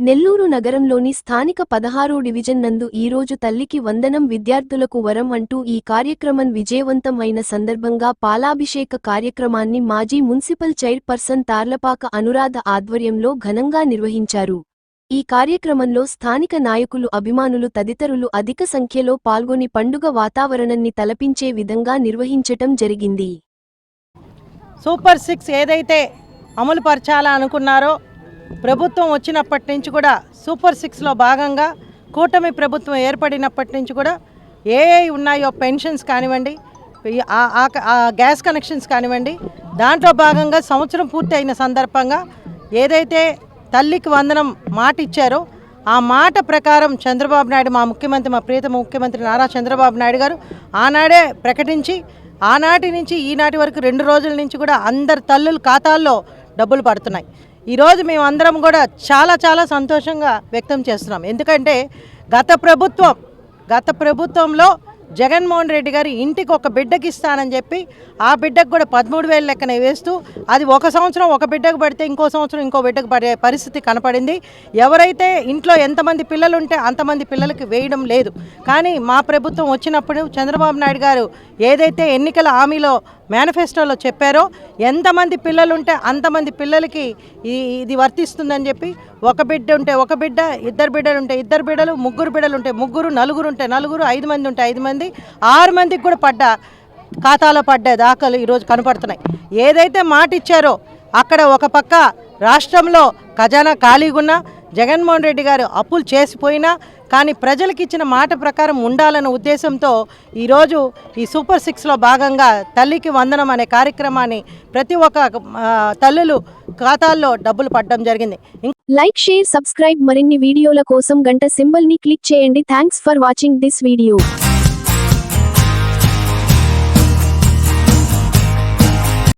నెల్లూరు నగరంలోని స్థానిక 16 డివిజన్ నందు ఈరోజు తల్లికి వందనం విద్యార్థులకు వరం అంటూ ఈ కార్యక్రమం విజయవంతం అయిన సందర్భంగా పాలాభిషేక కార్యక్రమాన్ని మాజీ మున్సిపల్ చైర్పర్సన్ తార్లపాక అనురాధ ఆధ్వర్యంలో ఘనంగా నిర్వహించారు. ఈ కార్యక్రమంలో స్థానిక నాయకులు, అభిమానులు తదితరులు అధిక సంఖ్యలో పాల్గొని పండుగ వాతావరణాన్ని తలపించే విధంగా నిర్వహించటం జరిగింది. సూపర్ 6 ఏదైతే అమలు పరచాలా అనుకున్నారో ప్రభుత్వం వచ్చినప్పటి నుంచి కూడా సూపర్ 6లో భాగంగా కూటమి ప్రభుత్వం ఏర్పడినప్పటి నుంచి కూడా ఏ ఉన్నాయో పెన్షన్స్ కానివ్వండి, గ్యాస్ కనెక్షన్స్ కానివ్వండి, దాంట్లో భాగంగా సంవత్సరం పూర్తి అయిన సందర్భంగా ఏదైతే తల్లికి వందనం మాట ఇచ్చారో ఆ మాట ప్రకారం చంద్రబాబు నాయుడు, మా ముఖ్యమంత్రి, మా ప్రియతమ ముఖ్యమంత్రి నారా చంద్రబాబు నాయుడు గారు ఆనాడే ప్రకటించి ఆనాటి నుంచి ఈనాటి వరకు 2 రోజుల నుంచి కూడా అందరి తల్లుల ఖాతాల్లో డబ్బులు పడుతున్నాయి. ఈరోజు మేమందరం కూడా చాలా సంతోషంగా వ్యక్తం చేస్తున్నాం. ఎందుకంటే గత ప్రభుత్వంలో జగన్మోహన్ రెడ్డి గారు ఇంటికి ఒక బిడ్డకి ఇస్తానని చెప్పి ఆ బిడ్డకు కూడా 13,000 లెక్కన వేస్తూ అది ఒక సంవత్సరం ఒక బిడ్డకు పడితే ఇంకో సంవత్సరం ఇంకో బిడ్డకు పడే పరిస్థితి కనపడింది. ఎవరైతే ఇంట్లో ఎంతమంది పిల్లలు ఉంటే అంతమంది పిల్లలకి వేయడం లేదు. కానీ మా ప్రభుత్వం వచ్చినప్పుడు చంద్రబాబు నాయుడు గారు ఏదైతే ఎన్నికల హామీలో మేనిఫెస్టోలో చెప్పారో ఎంతమంది పిల్లలు ఉంటే అంతమంది పిల్లలకి ఇది వర్తిస్తుందని చెప్పి ఒక బిడ్డ ఉంటే ఒక బిడ్డ, 2 బిడ్డలు ఉంటే 2 బిడ్డలు, 3 బిడ్డలు ఉంటే 3, 4 ఉంటే 4, 5 మంది ఉంటే 5 మంది, 6 మందికి కూడా ఖాతాలో పడ్డ దాఖలు ఈరోజు కనపడుతున్నాయి. ఏదైతే మాట ఇచ్చారో అక్కడ ఒక పక్క రాష్ట్రంలో ఖజానా ఖాళీగున్నా, జగన్మోహన్ రెడ్డి గారు అప్పులు చేసిపోయినా కానీ ప్రజలకు ఇచ్చిన మాట ప్రకారం ఉండాలన్న ఉద్దేశంతో ఈరోజు ఈ సూపర్ 6లో భాగంగా తల్లికి వందనం అనే కార్యక్రమాన్ని ప్రతి ఒక్క తల్లులు ఖాతాల్లో డబ్బులు పడడం జరిగింది. Like, share, subscribe. మరిన్ని వీడియోల కోసం గంట సింబల్ ని క్లిక్ చేయండి. Thanks for watching this video.